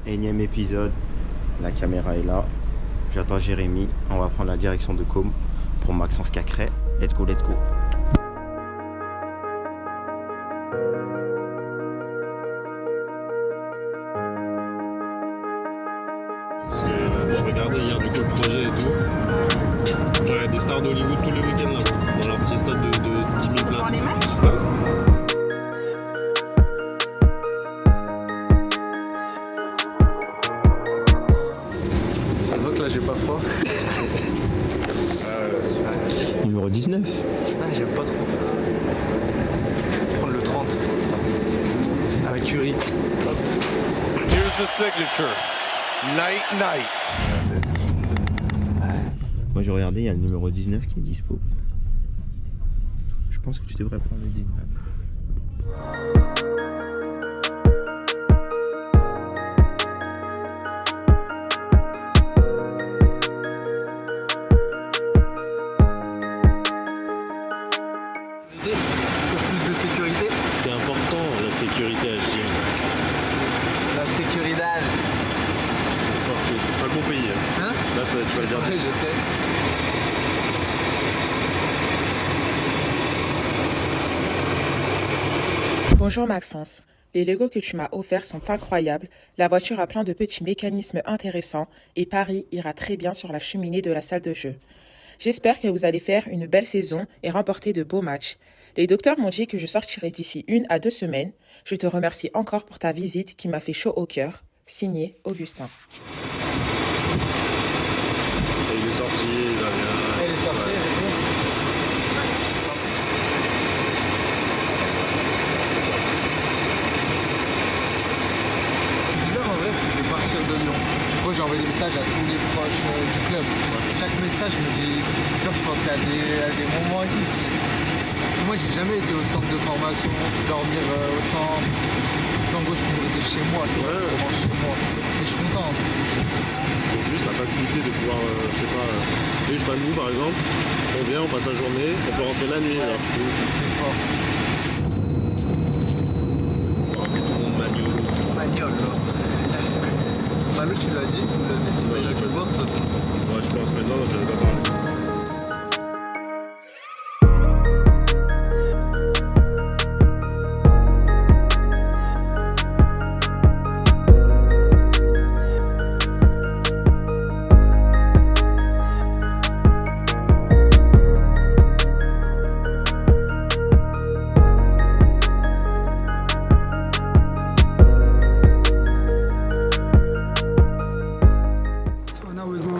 Énième épisode, la caméra est là. J'attends Jérémy. On va prendre la direction de Com pour Maxence Cacré. Let's go, let's go. Parce que je regardais hier du coup le projet et tout. Genre il y a des stars d'Hollywood tous les week-ends là, dans leur petit stade de 10 000 places. Dans les matchs Ça va que là j'ai pas froid. Numéro 19. Ah, j'aime pas trop. Prendre le 30. À la Curie. Here's the signature. Night, night. Moi j'ai regardé, il y a le numéro 19 qui est dispo. Je pense que tu devrais prendre le 19. Pour plus de sécurité. C'est important la sécurité à HDM. La sécurité. C'est fort que c'est pas le bon pays. Hein? Là ça, tu vas le dire. Oui, je sais. Bonjour Maxence, les Legos que tu m'as offerts sont incroyables, la voiture a plein de petits mécanismes intéressants et Paris ira très bien sur la cheminée de la salle de jeu. J'espère que vous allez faire une belle saison et remporter de beaux matchs. Les docteurs m'ont dit que je sortirai d'ici 1 à 2 semaines. Je te remercie encore pour ta visite qui m'a fait chaud au cœur. Signé Augustin. Et il est sorti, il va bien. Elle est sortie, elle est bien. C'est bizarre en vrai, c'est de partir de Lyon. Moi j'ai envoyé des messages à tous les proches du club. Chaque message me dit, genre je pensais à des moments et tout. Moi j'ai jamais été au centre de formation, dormir au centre. En gros je toujours été chez moi, tu vois, vraiment chez moi. Et je suis content. Et c'est juste la facilité de pouvoir, je sais pas, je sais pas, nous par exemple, on vient, on passe la journée, on peut rentrer la nuit là. C'est fort. Oh, mais tout le monde Magno. Magnol là. Malo tu l'as dit, vous l'avez dit, Ouais, il a dû le voir de toute façon. Ouais, je pense maintenant, je vais pas parler. So now we go to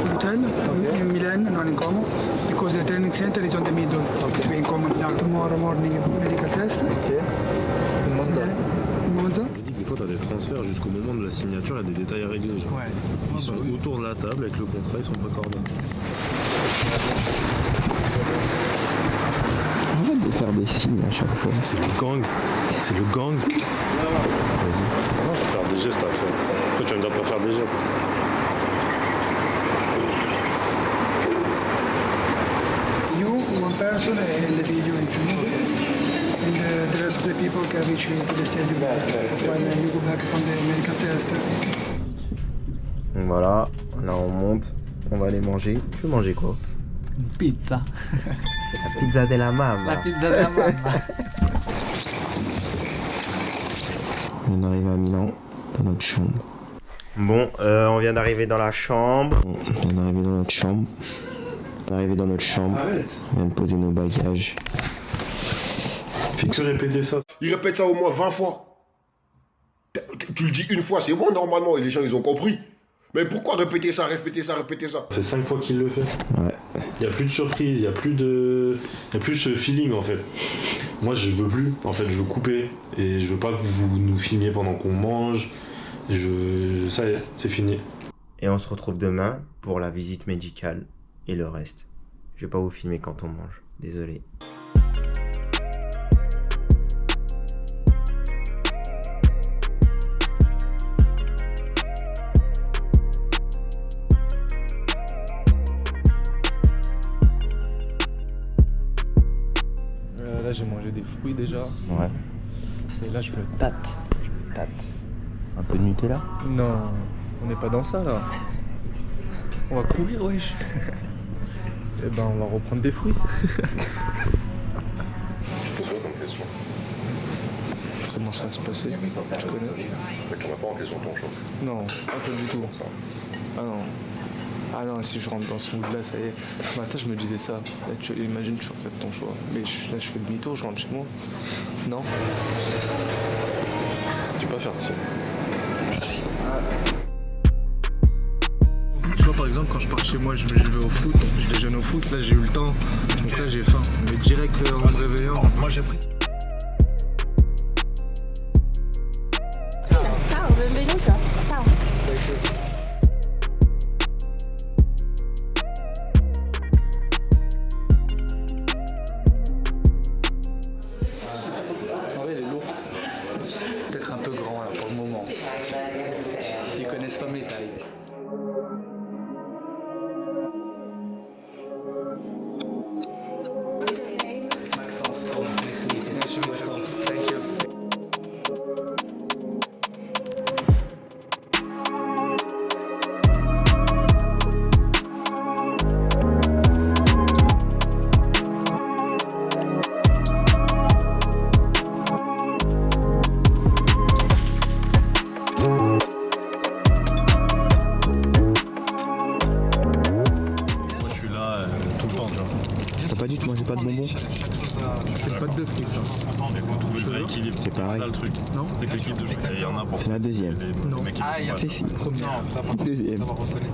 hotel in Milan, not in Como, because the training center is on the middle. Okay. We in Como now tomorrow morning medical test. Ok. C'est le monde là. In Monza. Je dis que des fois, tu as des transferts jusqu'au moment de la signature, il y a des détails à régler. Genre. Ouais. Ils sont autour de la table avec le contrat, ils sont pas coordonnés. Arrête de faire des signes à chaque fois. C'est le gang. C'est le gang. Vas-y. Non, je vais faire des gestes après. Après, tu vas me dire pas faire des gestes. You, one person, and the video if you need it. And the rest of the people can reach you to the stadium when you go back from the medical test. Donc voilà, là on monte, on va aller manger. Tu veux manger quoi? Pizza. La pizza de la mamma. La pizza de la mamma. On arrive à Milan, dans notre chambre. Bon, on vient d'arriver dans la chambre. On vient d'arriver dans notre chambre. On est arrivé dans notre chambre. Arrête. On vient de poser nos bagages. Fais que répéter ça. Il répète ça au moins 20 fois. Tu le dis une fois, c'est bon normalement, et les gens ils ont compris. Mais pourquoi répéter ça, répéter ça, répéter ça? Ça fait 5 fois qu'il le fait. Ouais. Il n'y a plus de surprise, il n'y a plus de. Il y a plus ce feeling en fait. Moi je veux plus. En fait, je veux couper. Et je veux pas que vous nous filmiez pendant qu'on mange. Et ça y est, c'est fini. Et on se retrouve demain pour la visite médicale et le reste. Je vais pas vous filmer quand on mange. Désolé. Là j'ai mangé des fruits déjà. Ouais. Et là je me tâte. Un peu de Nutella? Non, on n'est pas dans ça là. On va courir, wesh. Eh ben, on va reprendre des fruits. Tu poses quoi comme question? Comment ça va se passer? Tu connais? Mais tu m'as pas en question ton choix. Non, pas du tout. Ah non. Ah non, si je rentre dans ce mood là, ça y est. Ce matin, je me disais ça. Là, imagine, tu refais ton choix. Mais là, je fais demi-tour, je rentre chez moi. Non? Tu peux pas faire de ça. Merci. Tu vois, par exemple, quand je pars chez moi, je vais au foot, je déjeune au foot, là j'ai eu le temps, donc là j'ai faim. Mais direct en me réveillant. Moi j'ai pris. Ciao, benvenuto. Ciao. En vrai, il est lourd. Peut-être un peu grand là pour le moment. Ils connaissent pas mes tailles. Maxence, merci. Thank you. Moi je suis là tout le temps, tu vois. T'as pas dit que mangeais pas de bonbons? C'est pas de fruits ça. Attends, mais faut trouver le vrai équilibre. C'est pareil. ça le truc. Non. C'est que l'équipe de jeu, il y en a pour. C'est la deuxième. Non. Les mecs qui Si, si. Première. Deuxième.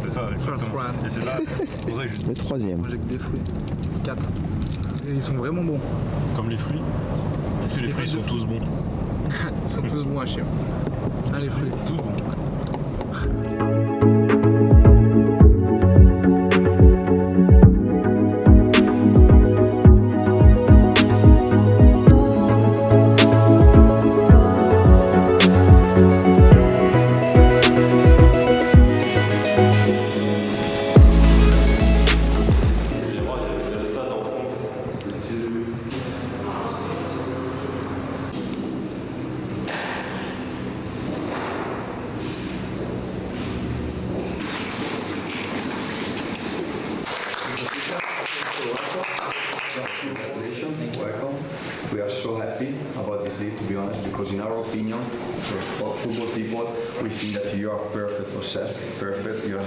C'est ça, exactement. round. Et c'est là, c'est pour ça que je dis, Le troisième. Moi j'ai que des fruits. 4. Et ils sont vraiment bons. comme les fruits. Est-ce que les fruits sont tous bons? Ils sont tous bons à chier. Ah les fruits. Tous bons. Welcome. We are so happy about this day, to be honest, because in our opinion, for football people, we think that you are perfect for CESC, perfect, you are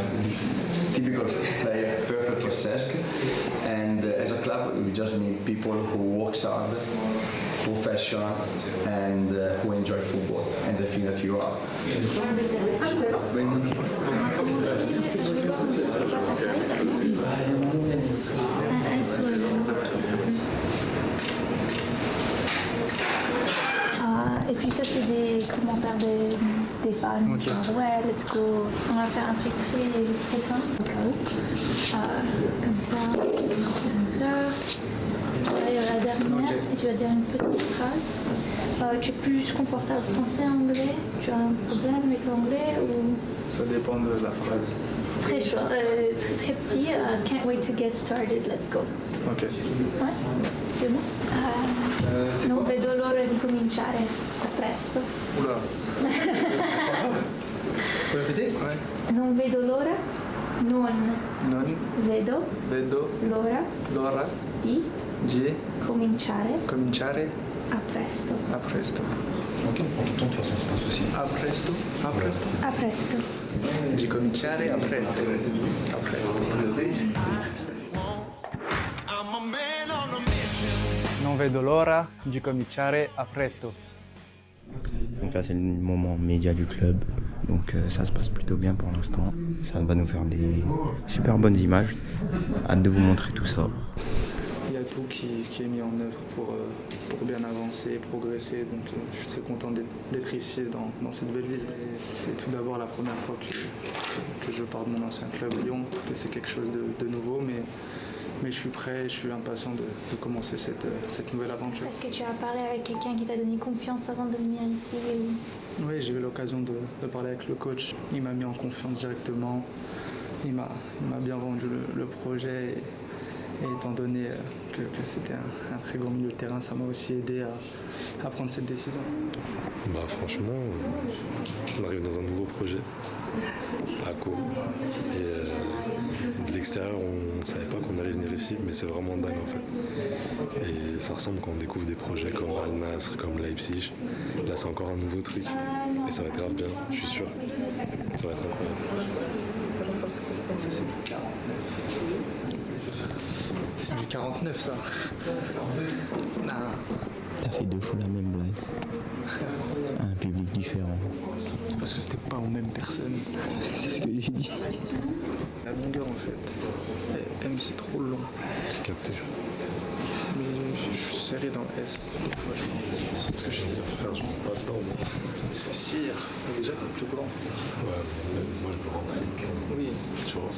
typical player, perfect for CESC, and as a club, we just need people who work hard, professional, and who enjoy football, and I think that you are. Et puis ça c'est des commentaires des fans. Ok. Genre, ouais, let's go. On va faire un truc très simple. Comme ça, comme ça. Et la dernière, et tu vas dire une petite phrase. Tu es plus confortable français-anglais? Tu as un problème avec l'anglais ou... Ça dépend de la phrase. C'est très chaud, très petit. Can't wait to get started, let's go. Ok. Ouais, c'est bon. Non vedo l'ora di cominciare. A presto. Oula. Faut répéter? Ouais. Non vedo l'ora. Non Non. vedo Vedo. l'ora di cominciare a presto. A presto. Ok, on prend tout le temps, de toute façon, c'est pas un souci. A presto. A presto. A presto. Di cominciare a presto. A presto. Non vedo l'ora di cominciare a presto. Donc là, c'est le moment média du club. Donc ça se passe plutôt bien pour l'instant. Ça va nous faire des super bonnes images. Hâte de vous montrer tout ça. Il y a tout qui est mis en œuvre pour bien avancer, progresser. Donc je suis très content d'être ici dans cette belle ville. Et c'est tout d'abord la première fois que je pars de mon ancien club Lyon, que c'est quelque chose de nouveau. Mais je suis prêt, je suis impatient de commencer cette nouvelle aventure. Est-ce que tu as parlé avec quelqu'un qui t'a donné confiance avant de venir ici ou... Oui, j'ai eu l'occasion de parler avec le coach. Il m'a mis en confiance directement. Il m'a bien vendu le projet. Et étant donné que c'était un très gros milieu de terrain, ça m'a aussi aidé à prendre cette décision. Bah franchement, on arrive dans un nouveau projet à Co. Et de l'extérieur, on ne savait pas qu'on allait venir ici, mais c'est vraiment dingue en fait. Et ça ressemble quand on découvre des projets comme Al Nassr, comme Leipzig. Là, c'est encore un nouveau truc. Et ça va être grave bien, je suis sûr. Ça va être incroyable. Ça, c'est du 49. C'est du 49 ça. Non. T'as fait 2 fois la même blague. À un public différent. C'est parce que c'était pas aux mêmes personnes. C'est ce que j'ai dit. La longueur en fait. M c'est trop long. J'ai capté. Mais je suis serré dans le S. Parce que je suis dire frère, je ne pas dedans. C'est sûr. Mais déjà t'es plus grand. Ouais, mais moi je veux rentrer. Oui. Tu vois.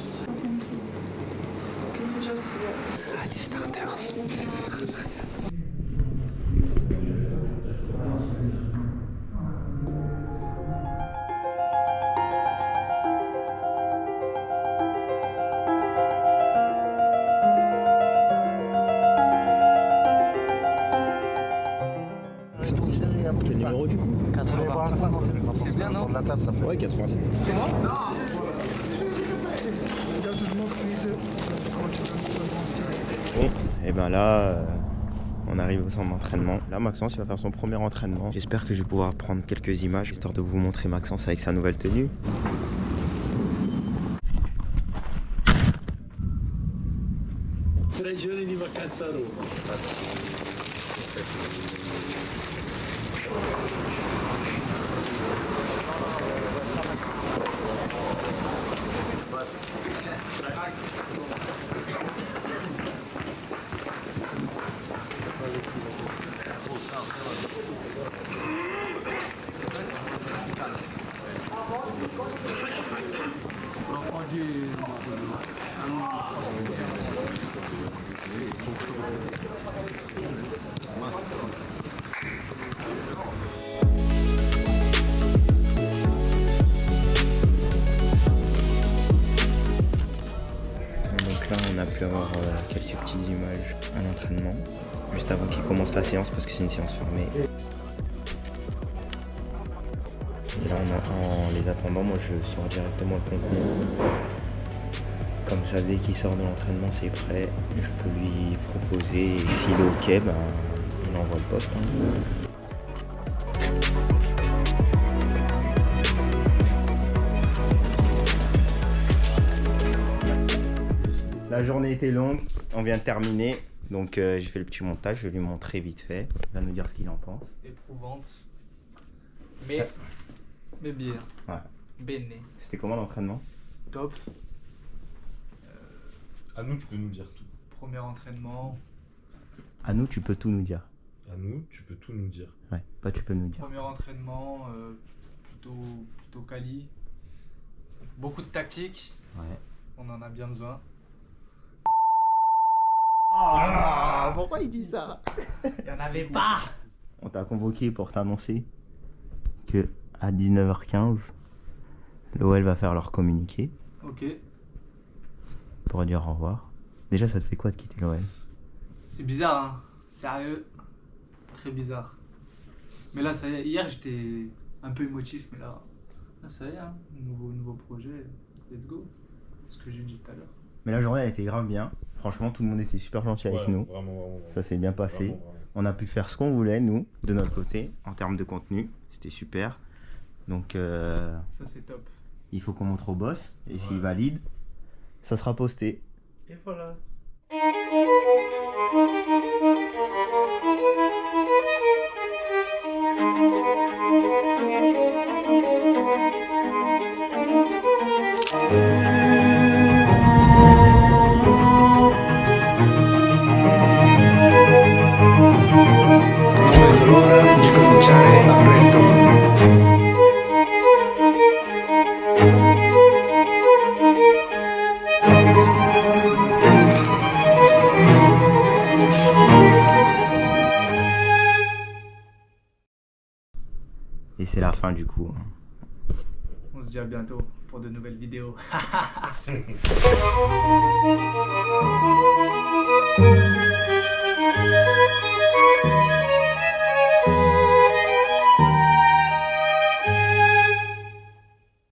Ah les starters. Quel numéro du coup? 80. C'est bien non? La table, ça fait. Ouais, 85. Bon, et ben là, on arrive au centre d'entraînement. Là, Maxence, il va faire son premier entraînement. J'espère que je vais pouvoir prendre quelques images, histoire de vous montrer Maxence avec sa nouvelle tenue. Donc là, on a pu avoir quelques petites images à l'entraînement, juste avant qu'il commence la séance, parce que c'est une séance fermée. Et là, en les attendant, moi je sors directement le contenu. Comme ça, dès qu'il sort de l'entraînement, c'est prêt. Je peux lui proposer, et s'il est ok, ben, on envoie le poste. La journée était longue, on vient de terminer, donc j'ai fait le petit montage, je vais lui montrer vite fait. Il va nous dire ce qu'il en pense. Éprouvante. Mais bien. Ouais. Bene. C'était comment l'entraînement? Top. À nous, tu peux nous dire tout. Premier entraînement. À nous, tu peux tout nous dire. À nous, tu peux tout nous dire. Ouais, pas tu peux nous dire. Premier entraînement, plutôt quali. Beaucoup de tactique. Ouais. On en a bien besoin. Ah, pourquoi il dit ça? Il n'y en avait pas. On t'a convoqué pour t'annoncer que à 19h15, l'OL va faire leur communiqué. Ok. Pour dire au revoir. Déjà, ça te fait quoi de quitter l'OL? C'est bizarre, hein. Sérieux. Très bizarre. Mais là, ça y est. Hier, j'étais un peu émotif, mais là ça y est, hein. Nouveau projet. Let's go. C'est ce que j'ai dit tout à l'heure. Mais la journée, elle était grave bien. Franchement, tout le monde était super gentil avec nous. Vraiment. Ça s'est bien passé. Vraiment. On a pu faire ce qu'on voulait, nous, de notre côté, en termes de contenu. C'était super. Donc, ça, c'est top. Il faut qu'on montre au boss. Et s'il valide, ça sera posté. Et voilà. Di cominciare a presto. Et c'est la fin du coup. On se dit dis à bientôt pour de nouvelles vidéos.